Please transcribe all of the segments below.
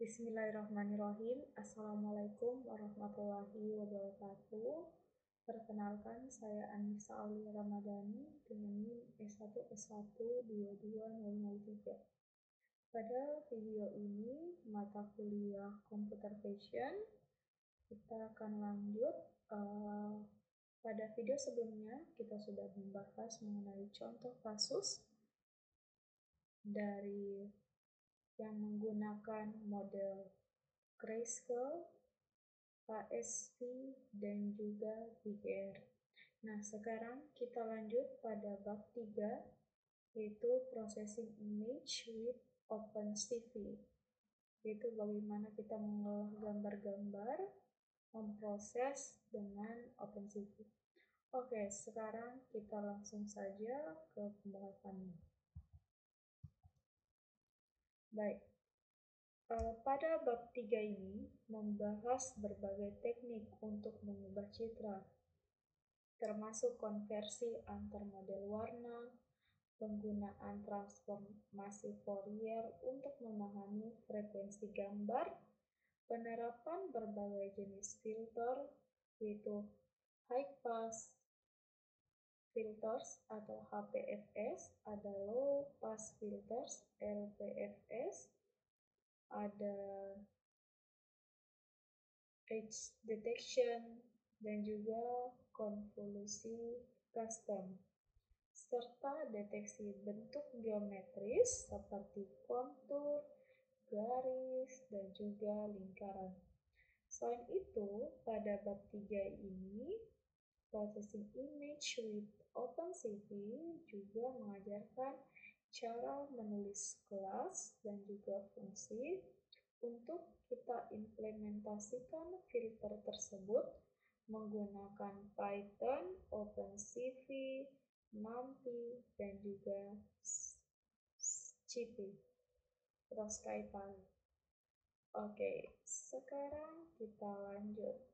Bismillahirrahmanirrahim. Assalamualaikum warahmatullahi wabarakatuh. Perkenalkan, saya Anissa Aulia Ramadhani dengan NIM S1S1 22003. Pada video ini, mata kuliah Computer Vision, kita akan lanjut. Pada video sebelumnya, kita sudah membahas mengenai contoh kasus dari yang menggunakan model Grayscale, HSV, dan juga BGR. Nah, sekarang kita lanjut pada bab 3, yaitu Processing Image with OpenCV, yaitu bagaimana kita mengolah gambar-gambar, memproses dengan OpenCV. Oke, sekarang kita langsung saja ke pembahasannya. Baik, pada bab 3 ini membahas berbagai teknik untuk mengubah citra, termasuk konversi antar model warna, penggunaan transformasi Fourier untuk memahami frekuensi gambar, penerapan berbagai jenis filter, yaitu high pass filters atau HPFS, ada low pass filters LPFS, ada edge detection, dan juga konvolusi custom, serta deteksi bentuk geometris seperti kontur, garis, dan juga lingkaran. Selain itu, pada bab 3 ini, Processing Image with OpenCV juga mengajarkan cara menulis kelas dan juga fungsi untuk kita implementasikan filter tersebut menggunakan Python, OpenCV, NumPy, dan juga Scipy, SkyPy. Oke, sekarang kita lanjut.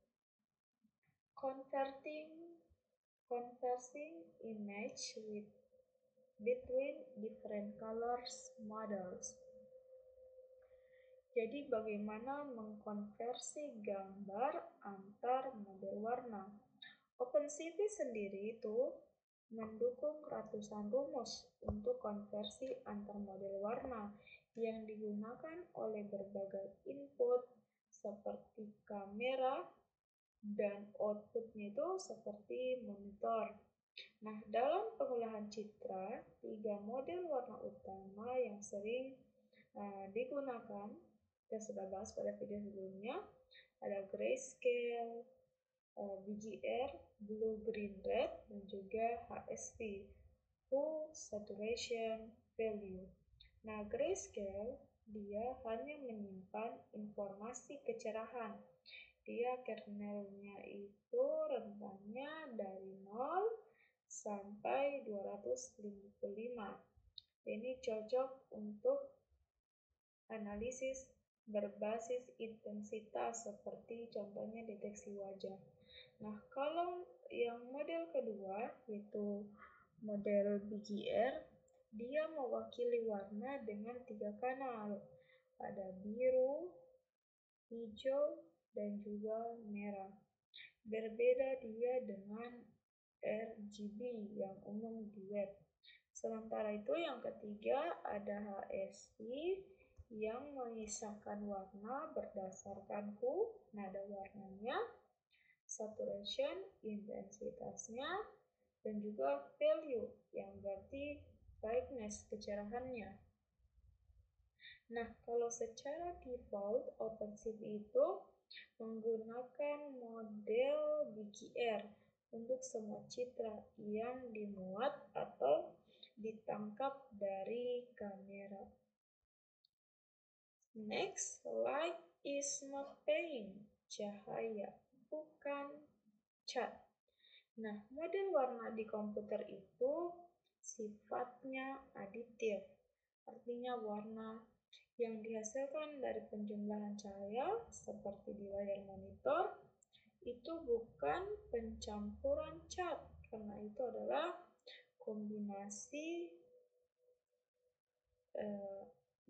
Conversing image between different colors models. Jadi bagaimana mengkonversi gambar antar model warna. OpenCV sendiri itu mendukung ratusan rumus untuk konversi antar model warna yang digunakan oleh berbagai input seperti kamera dan outputnya itu seperti monitor. Nah, dalam pengolahan citra, 3 model warna utama yang sering digunakan, kita sudah bahas pada video sebelumnya, ada Grayscale, BGR, Blue, Green, Red, dan juga HSV, Full Saturation Value. Nah, Grayscale, dia hanya menyimpan informasi kecerahan. Dia kernelnya itu rentannya dari 0 sampai 255. Ini cocok untuk analisis berbasis intensitas seperti contohnya deteksi wajah. Nah, kalau yang model kedua yaitu model BGR, dia mewakili warna dengan 3 kanal. Ada biru, hijau, dan juga merah. Berbeda dia dengan RGB yang umum di web. Sementara itu yang ketiga ada HSV yang mengisahkan warna berdasarkan hue, nada warnanya, saturation, intensitasnya, dan juga value yang berarti brightness, kecerahannya. Nah, kalau secara default OpenCV itu menggunakan model BGR untuk semua citra yang dimuat atau ditangkap dari kamera. Next, light is not paint, cahaya, bukan cat. Nah, model warna di komputer itu sifatnya aditif, artinya warna yang dihasilkan dari penjumlahan cahaya seperti di layar monitor itu bukan pencampuran cat, karena itu adalah kombinasi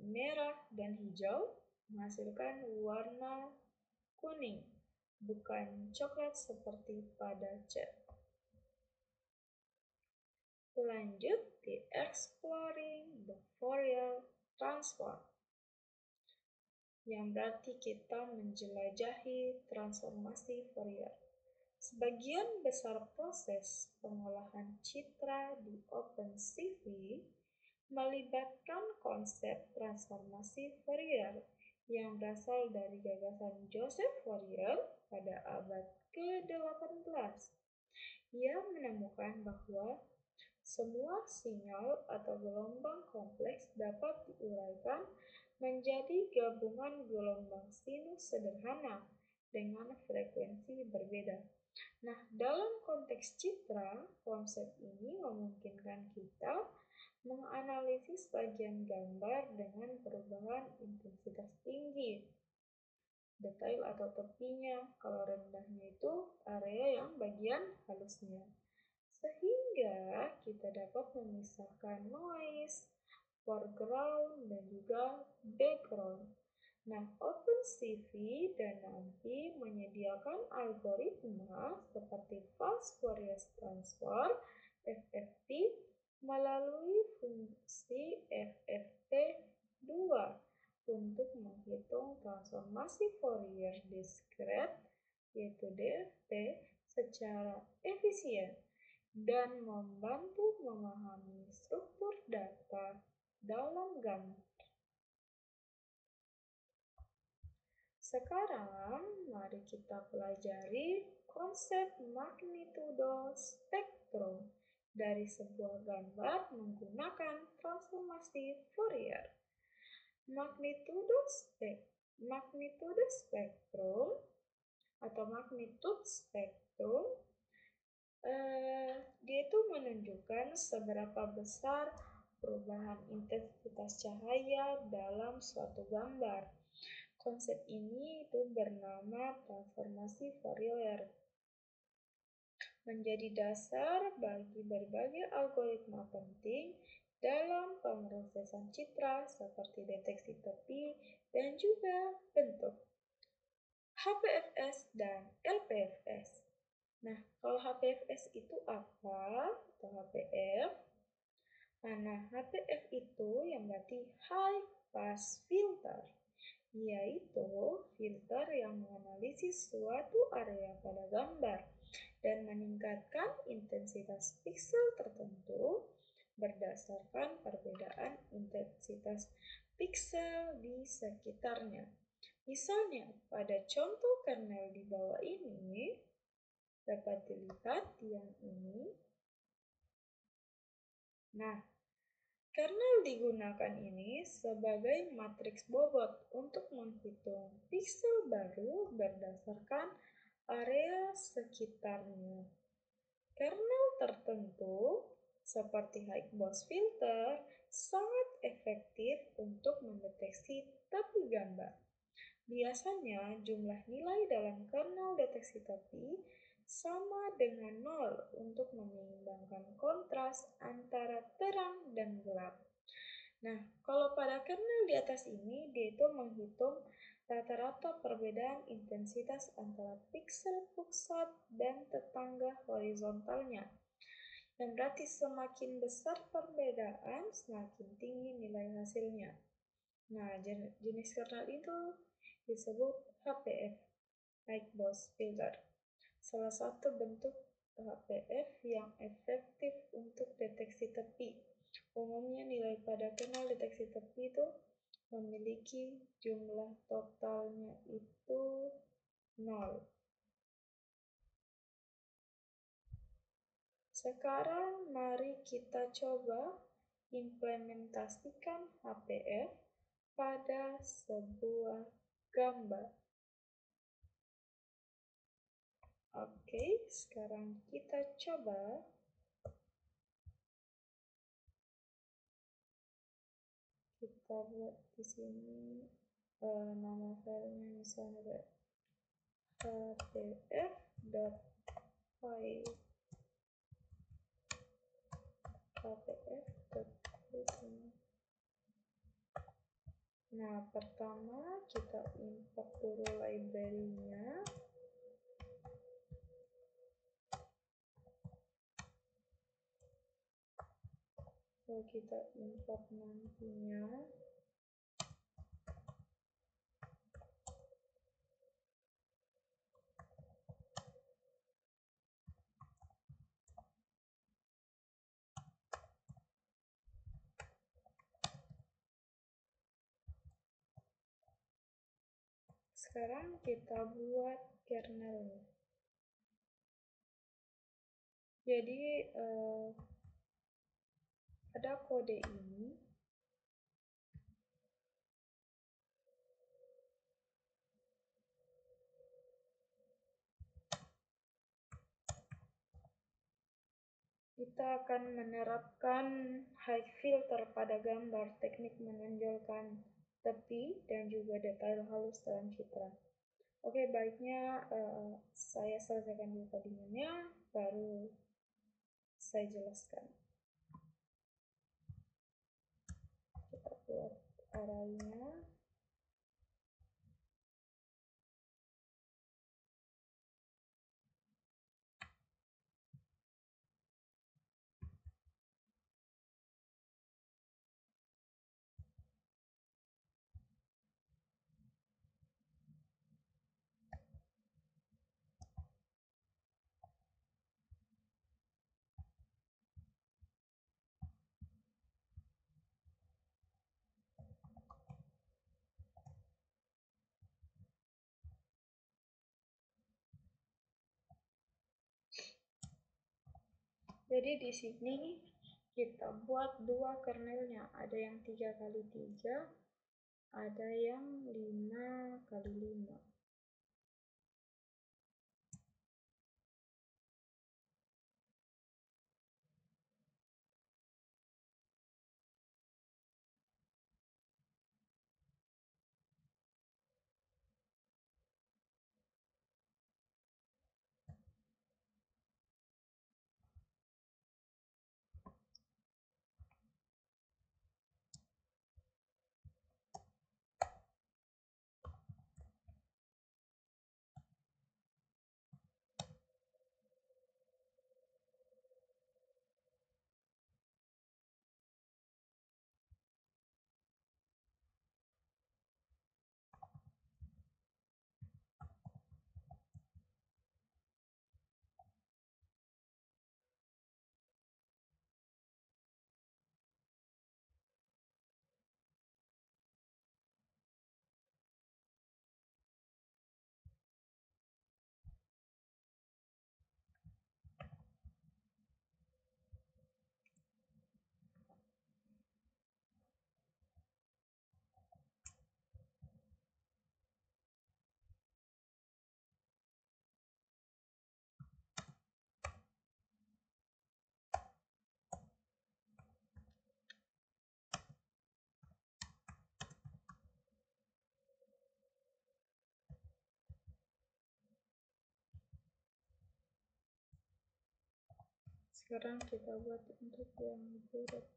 merah dan hijau menghasilkan warna kuning, bukan coklat seperti pada cat. Lanjut di exploring the Fourier transform, yang berarti kita menjelajahi transformasi Fourier. Sebagian besar proses pengolahan citra di OpenCV melibatkan konsep transformasi Fourier yang berasal dari gagasan Joseph Fourier pada abad ke-18. Ia menemukan bahwa semua sinyal atau gelombang kompleks dapat diuraikan menjadi gabungan gelombang sinus sederhana dengan frekuensi berbeda. Nah, dalam konteks citra, konsep ini memungkinkan kita menganalisis bagian gambar dengan perubahan intensitas tinggi, detail atau tepinya, kalau rendahnya itu area yang bagian halusnya. Sehingga kita dapat memisahkan noise, foreground, dan juga background. Nah, OpenCV dan nanti menyediakan algoritma seperti Fast Fourier Transform (FFT) melalui fungsi FFT2 untuk menghitung transformasi Fourier discrete yaitu DFT secara efisien dan membantu memahami struktur data dalam gambar. Sekarang, mari kita pelajari konsep magnitudo spektrum dari sebuah gambar menggunakan transformasi Fourier. Magnitudo spektrum atau magnitude spektrum dia itu menunjukkan seberapa besar perubahan intensitas cahaya dalam suatu gambar. Konsep ini itu bernama transformasi Fourier, menjadi dasar bagi berbagai algoritma penting dalam pemrosesan citra seperti deteksi tepi dan juga bentuk, HPFS dan LPFS. Nah, kalau HPFS itu apa? Atau HPF? Nah, HPF itu yang berarti High Pass Filter, yaitu filter yang menganalisis suatu area pada gambar dan meningkatkan intensitas piksel tertentu berdasarkan perbedaan intensitas piksel di sekitarnya. Misalnya, pada contoh kernel di bawah ini, dapat dilihat yang ini. Nah, kernel digunakan ini sebagai matriks bobot untuk menghitung piksel baru berdasarkan area sekitarnya. Kernel tertentu, seperti high-pass filter, sangat efektif untuk mendeteksi tepi gambar. Biasanya, jumlah nilai dalam kernel deteksi tepi sama dengan 0 untuk menyeimbangkan kontras antara terang dan gelap. Nah, kalau pada kernel di atas ini, dia itu menghitung rata-rata perbedaan intensitas antara piksel pusat dan tetangga horizontalnya. Yang berarti semakin besar perbedaan, semakin tinggi nilai hasilnya. Nah, jenis kernel itu disebut HPF, high-pass filter. Salah satu bentuk HPF yang efektif untuk deteksi tepi. Umumnya nilai pada kernel deteksi tepi itu memiliki jumlah totalnya itu 0. Sekarang mari kita coba implementasikan HPF pada sebuah gambar. Oke, sekarang kita coba. Kita buat di sini nama filenya misalnya hpf.py. Nah, pertama kita import dulu library-nya. Lalu kita import nantinya. Sekarang kita buat kernelnya. Jadi ada kode ini. Kita akan menerapkan high filter pada gambar, teknik menonjolkan tepi dan juga detail halus dalam citra. Oke, baiknya saya selesaikan dulu codingannya, baru saya jelaskan. Kita buat arraynya. Jadi di sini kita buat dua kernelnya, ada yang 3x3, ada yang 5x5. Sekarang kita buat untuk yang bulat.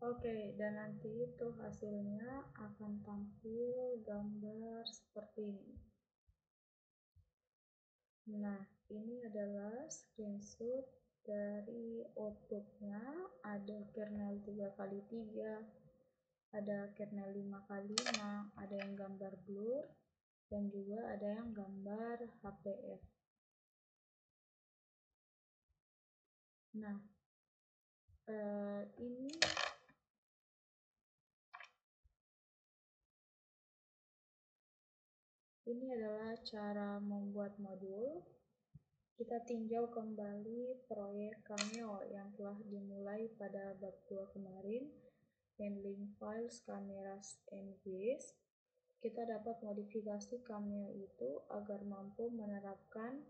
Oke, dan nanti itu hasilnya akan tampil gambar seperti ini. Nah, ini adalah screenshot dari outputnya. Ada kernel 3x3, ada kernel 5x5, ada yang gambar blur, dan juga ada yang gambar HPF. Nah, ini adalah cara membuat modul. Kita tinjau kembali proyek Cameo yang telah dimulai pada bab 2 kemarin, handling files, cameras, and views. Kita dapat modifikasi Cameo itu agar mampu menerapkan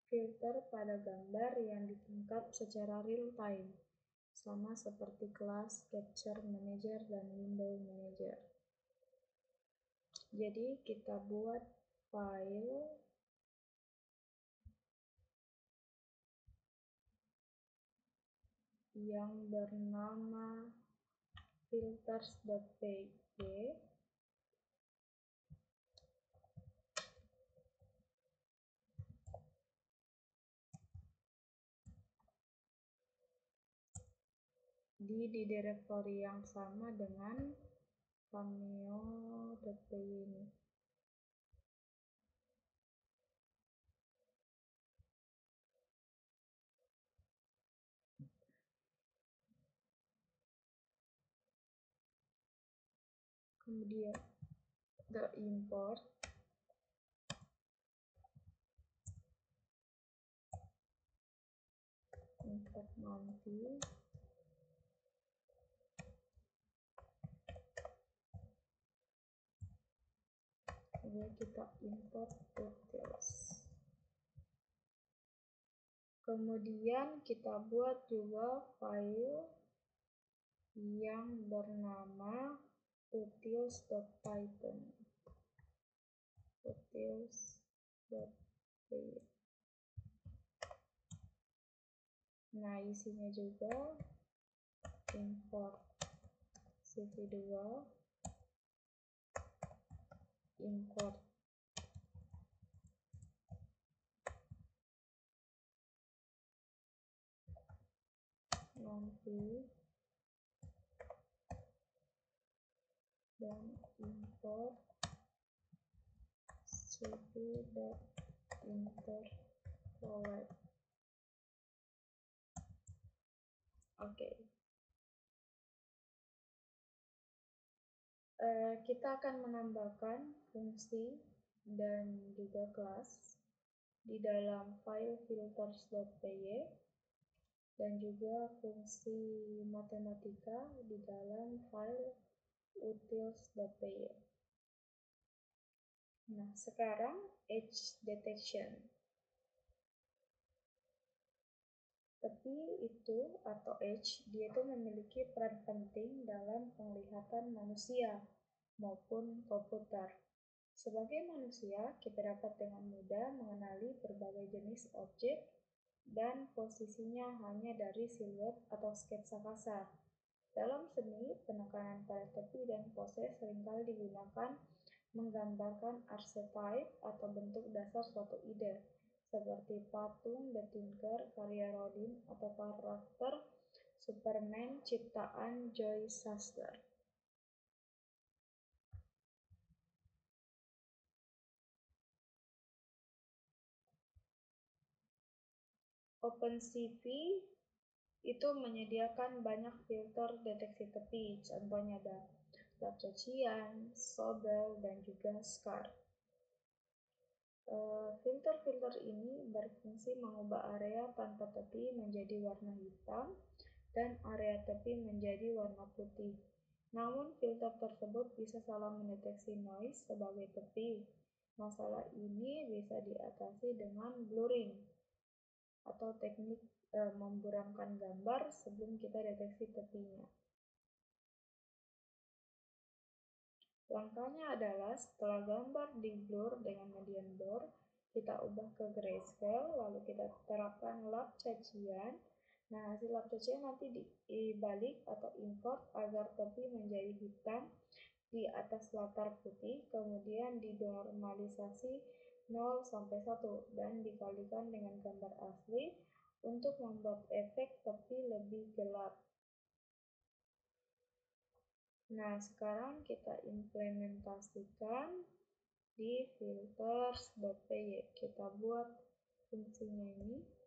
filter pada gambar yang ditangkap secara real time, sama seperti kelas Capture Manager dan Window Manager. Jadi kita buat file yang bernama filters.py. di directory yang sama dengan cameo.py ini. Kemudian the import nanti kemudian kita import utils. Kemudian kita buat juga file yang bernama utils.python. utils.py. Nah, isinya juga import cv2, import nanti dan import cv.interpolate. Oke. Kita akan menambahkan fungsi dan juga kelas di dalam file filters.py dan juga fungsi matematika di dalam file utils.py. Nah, sekarang edge detection. Tepi itu atau edge, dia itu memiliki peran penting dalam penglihatan manusia maupun komputer. Sebagai manusia, kita dapat dengan mudah mengenali berbagai jenis objek dan posisinya hanya dari siluet atau sketsa kasar. Dalam seni, penekanan pada tepi dan pose seringkali digunakan menggambarkan archetype atau bentuk dasar suatu ide, seperti patung The Tinker karya Rodin atau karakter Superman ciptaan Joe Shuster. OpenCV itu menyediakan banyak filter deteksi tepi, contohnya ada Labsocian, Sobel, dan juga Scar. Filter-filter ini berfungsi mengubah area tanpa tepi menjadi warna hitam dan area tepi menjadi warna putih. Namun filter tersebut bisa salah mendeteksi noise sebagai tepi. Masalah ini bisa diatasi dengan blurring atau teknik memburamkan gambar sebelum kita deteksi tepinya. Langkahnya adalah setelah gambar di blur dengan median blur, kita ubah ke grayscale, lalu kita terapkan Labsocian Nah, hasil lap cucian nanti dibalik atau import agar tepi menjadi hitam di atas latar putih, kemudian dinormalisasi 0 sampai 1 dan dikalikan dengan gambar asli untuk membuat efek tepi lebih gelap. Nah, sekarang kita implementasikan di filters.py. Kita buat fungsinya ini.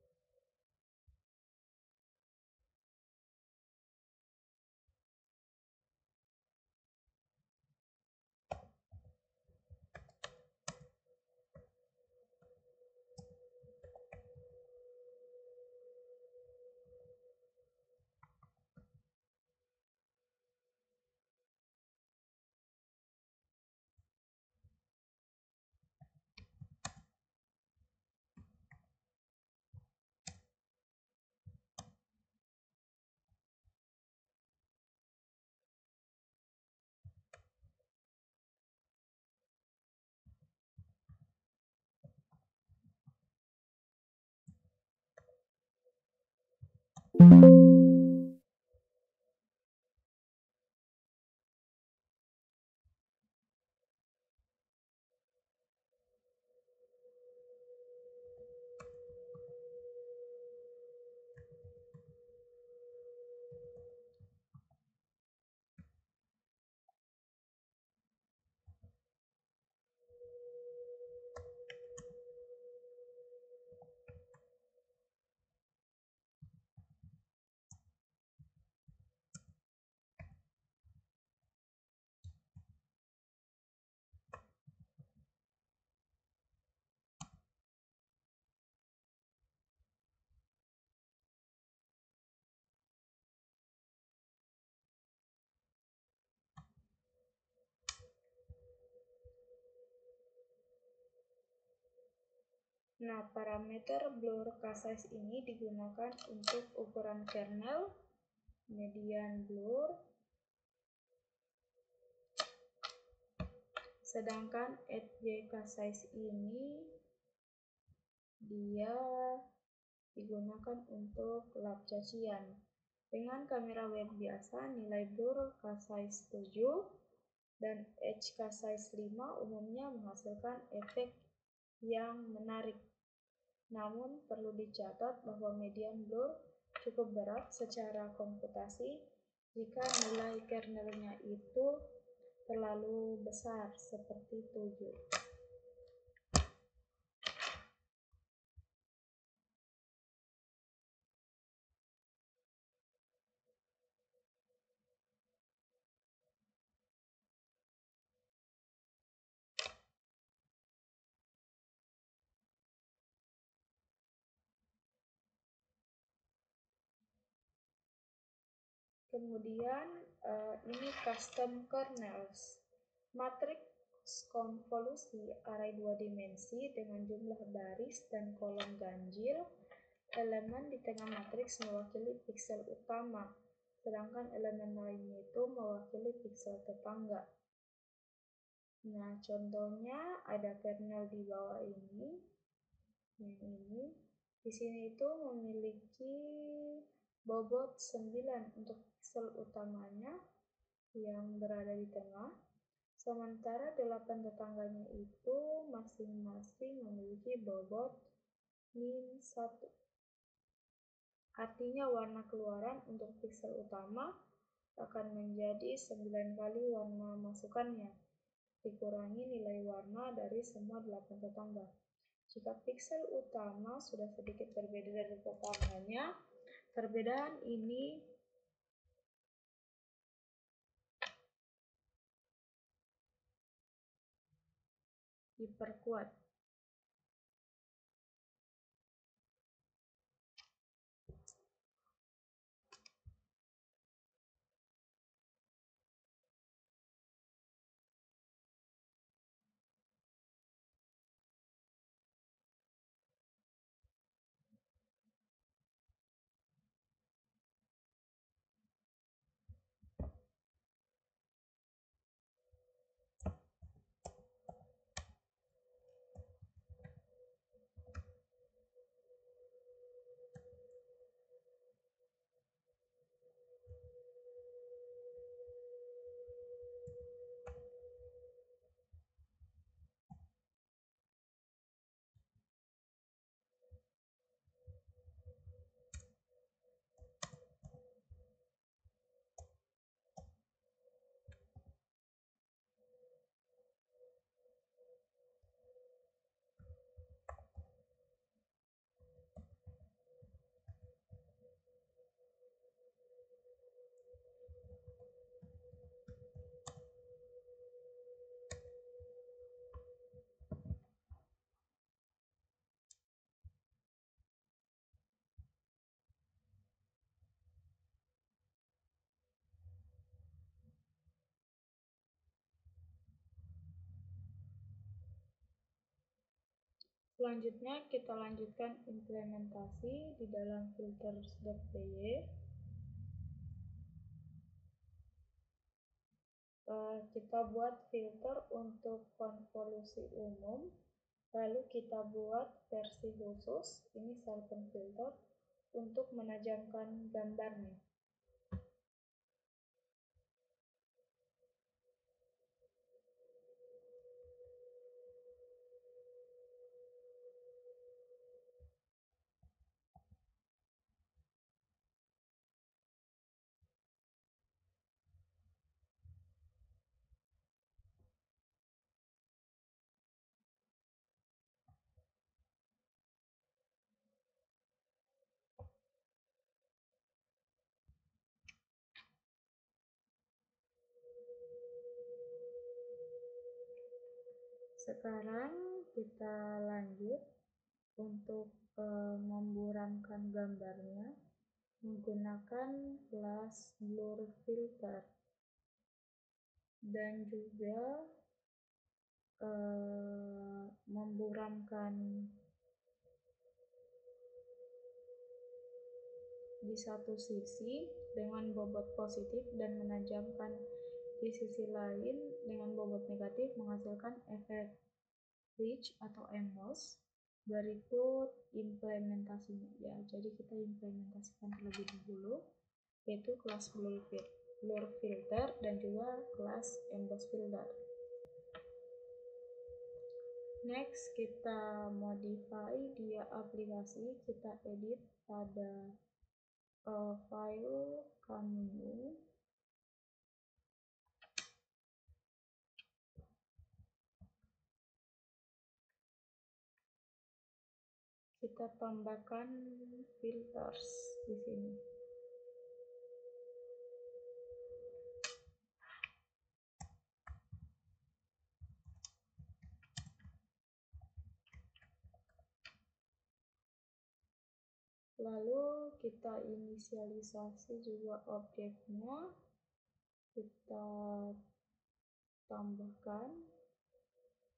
Nah, parameter blur k-size ini digunakan untuk ukuran kernel, median blur, sedangkan edge k-size ini dia digunakan untuk lap cucian. Dengan kamera web biasa, nilai blur k-size 7 dan edge k-size 5 umumnya menghasilkan efek yang menarik. Namun, perlu dicatat bahwa median blur cukup berat secara komputasi jika nilai kernelnya itu terlalu besar, seperti 7. Kemudian ini custom kernels. Matriks konvolusi array 2 dimensi dengan jumlah baris dan kolom ganjil. Elemen di tengah matriks mewakili piksel utama, sedangkan elemen lainnya itu mewakili piksel tetangga. Nah, contohnya ada kernel di bawah ini, yang ini. Di sini itu memiliki bobot 9 untuk piksel utamanya yang berada di tengah, sementara 8 tetangganya itu masing-masing memiliki bobot -1. Artinya warna keluaran untuk piksel utama akan menjadi 9 kali warna masukannya, dikurangi nilai warna dari semua 8 tetangga. Jika piksel utama sudah sedikit berbeda dari tetangganya, perbedaan ini diperkuat. Selanjutnya kita lanjutkan implementasi di dalam filters.py. Kita buat filter untuk konvolusi umum, lalu kita buat versi khusus, ini sharpen filter, untuk menajamkan gambarnya. Sekarang kita lanjut untuk memburamkan gambarnya menggunakan kelas blur filter dan juga memburamkan di satu sisi dengan bobot positif dan menajamkan di sisi lain dengan bobot negatif, menghasilkan efek ridge atau emboss. Berikut implementasinya ya. Jadi kita implementasikan terlebih dahulu, yaitu kelas blur filter dan juga kelas emboss filter. Next, kita modify dia aplikasi, kita edit pada file Cameo. Kita tambahkan filters di sini. Lalu kita inisialisasi juga objeknya, kita tambahkan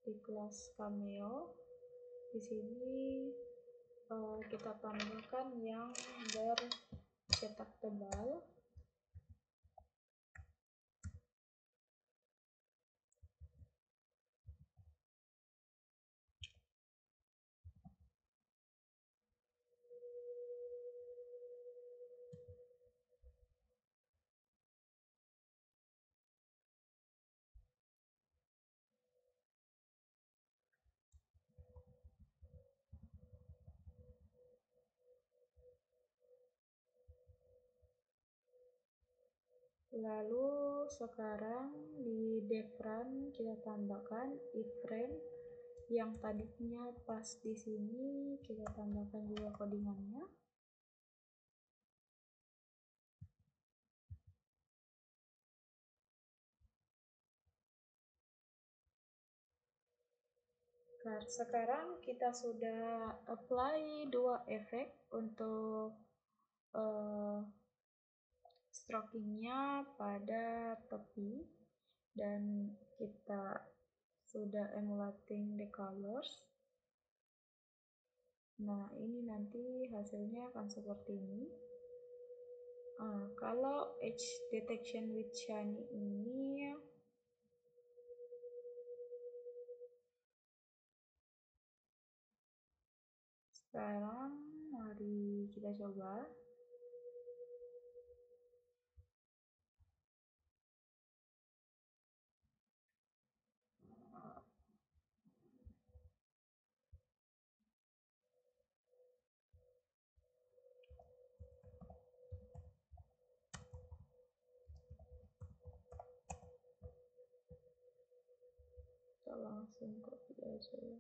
di kelas Cameo. Di sini kita tambahkan yang bercetak tebal. Lalu sekarang di background kita tambahkan iframe yang tadinya pas di sini, kita tambahkan juga codingannya. Sekarang kita sudah apply dua efek untuk strokingnya pada tepi, dan kita sudah emulating the colors. Nah, ini nanti hasilnya akan seperti ini. Kalau edge detection with shiny ini sekarang mari kita coba. Kita langsung copy aja ya.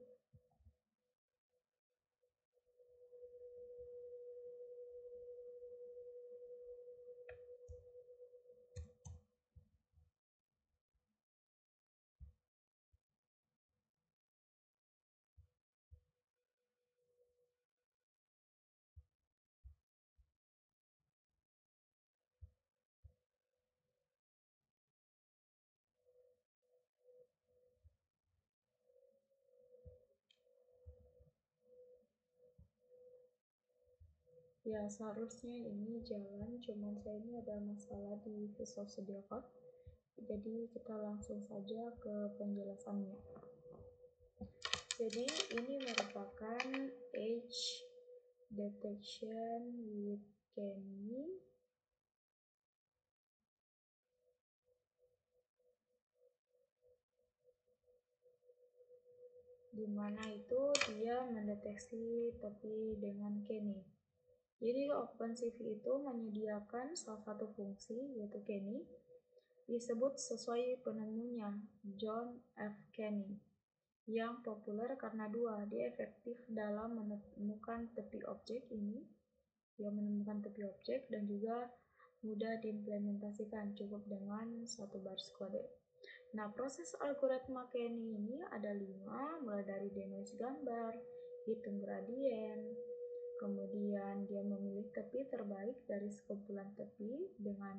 Ya, seharusnya ini jalan, cuman saya ini ada masalah di Visual Studio Code. Jadi kita langsung saja ke penjelasannya. Jadi ini merupakan age detection with Kenny. Dimana itu dia mendeteksi tepi dengan Kenny. Jadi OpenCV itu menyediakan salah satu fungsi yaitu Kenny, disebut sesuai penemunya John F. Kenny, yang populer karena dia efektif dalam menemukan tepi objek ini, dan juga mudah diimplementasikan cukup dengan satu baris kode. Nah, proses algoritma Kenny ini ada 5, mulai dari denoise gambar, hitung gradien, kemudian dia memilih tepi terbaik dari sekumpulan tepi dengan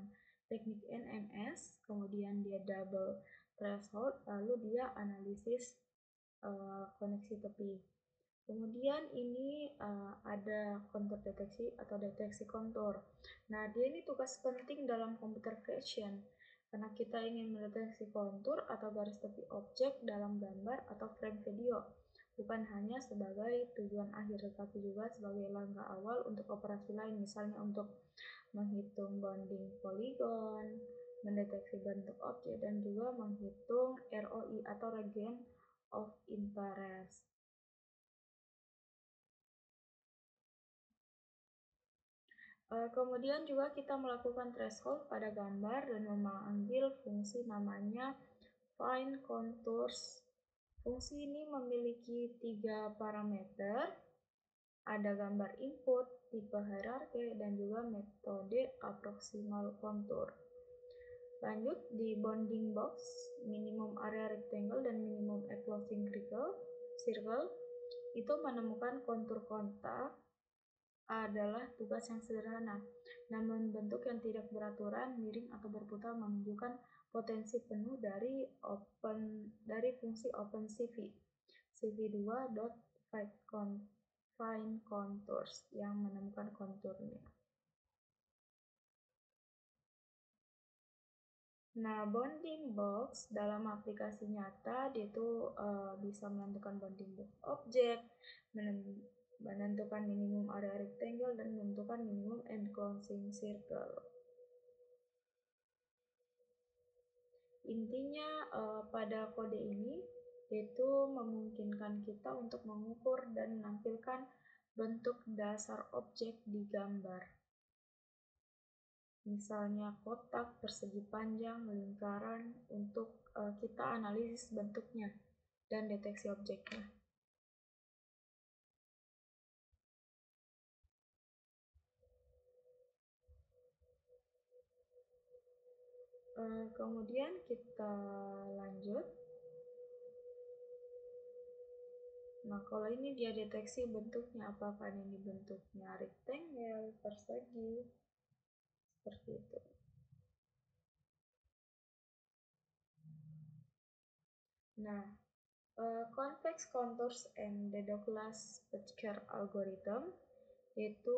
teknik NMS, kemudian dia double threshold, lalu dia analisis koneksi tepi. Kemudian ini ada kontur deteksi atau deteksi kontur. Nah, dia ini tugas penting dalam computer vision karena kita ingin mendeteksi kontur atau garis tepi objek dalam gambar atau frame video, bukan hanya sebagai tujuan akhir tetapi juga sebagai langkah awal untuk operasi lain, misalnya untuk menghitung bounding poligon, mendeteksi bentuk objek, dan juga menghitung ROI atau region of interest. Kemudian juga kita melakukan threshold pada gambar dan memanggil fungsi namanya find contours. Fungsi ini memiliki 3 parameter, ada gambar input, tipe hierarki, dan juga metode approximal contour. Lanjut di bounding box, minimum area rectangle dan minimum enclosing circle itu menemukan kontur kontak adalah tugas yang sederhana, namun bentuk yang tidak beraturan, miring atau berputar menunjukkan potensi penuh dari fungsi OpenCV cv2.find contours yang menemukan konturnya. Nah, bounding box dalam aplikasi nyata dia itu bisa menentukan bounding box objek, menentukan minimum area rectangle, dan menentukan minimum enclosing circle. Intinya pada kode ini yaitu memungkinkan kita untuk mengukur dan menampilkan bentuk dasar objek di gambar. Misalnya kotak, persegi panjang, lingkaran, untuk kita analisis bentuknya dan deteksi objeknya. Kemudian kita lanjut. Nah, kalau ini dia deteksi bentuknya, apakah ini bentuknya rectangle, persegi, seperti itu. Nah, convex contours and the Douglas-Petcher algorithm yaitu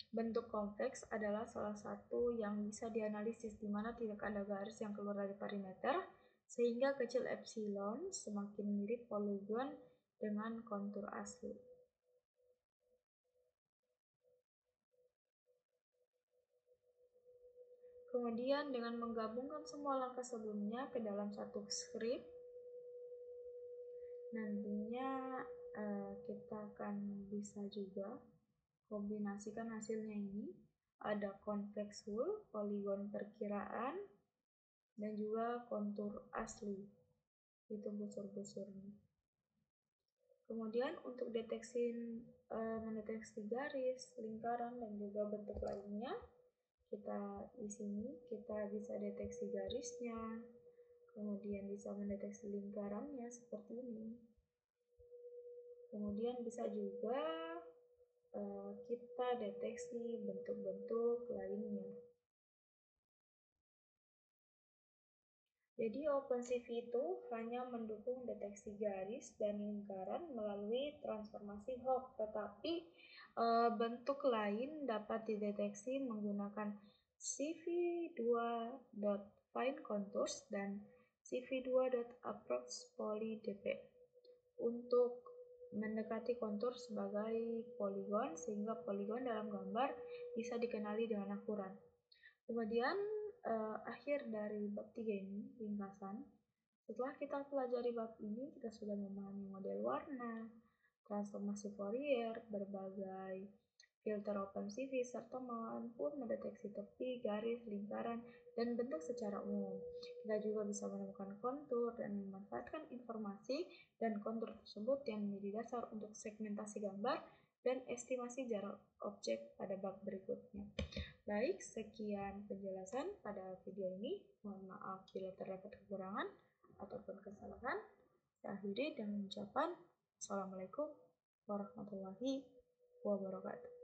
bentuk konveks adalah salah satu yang bisa dianalisis di mana tidak ada garis yang keluar dari perimeter, sehingga kecil epsilon semakin mirip poligon dengan kontur asli. Kemudian dengan menggabungkan semua langkah sebelumnya ke dalam satu script, nantinya kita akan bisa juga kombinasikan hasilnya ini. Ada convex hull, poligon perkiraan, dan juga kontur asli, itu busur-busurnya. Kemudian untuk mendeteksi garis, lingkaran, dan juga bentuk lainnya, di sini kita bisa deteksi garisnya, kemudian bisa mendeteksi lingkarannya seperti ini. Kemudian bisa juga kita deteksi bentuk-bentuk lainnya. Jadi OpenCV itu hanya mendukung deteksi garis dan lingkaran melalui transformasi Hopf, tetapi Bentuk lain dapat dideteksi menggunakan CV2.FindContours dan CV2.ApproachPolyDP untuk mendekati kontur sebagai poligon sehingga poligon dalam gambar bisa dikenali dengan akurat. Kemudian akhir dari bab 3 ini, ringkasan. Setelah kita pelajari bab ini, kita sudah memahami model warna, transformasi Fourier, berbagai filter OpenCV, serta mampu mendeteksi tepi, garis, lingkaran, dan bentuk secara umum. Kita juga bisa menemukan kontur dan memanfaatkan informasi dan kontur tersebut yang menjadi dasar untuk segmentasi gambar dan estimasi jarak objek pada bab berikutnya. Baik, sekian penjelasan pada video ini. Mohon maaf bila terdapat kekurangan ataupun kesalahan. Saya akhiri dengan ucapan Assalamualaikum warahmatullahi wabarakatuh.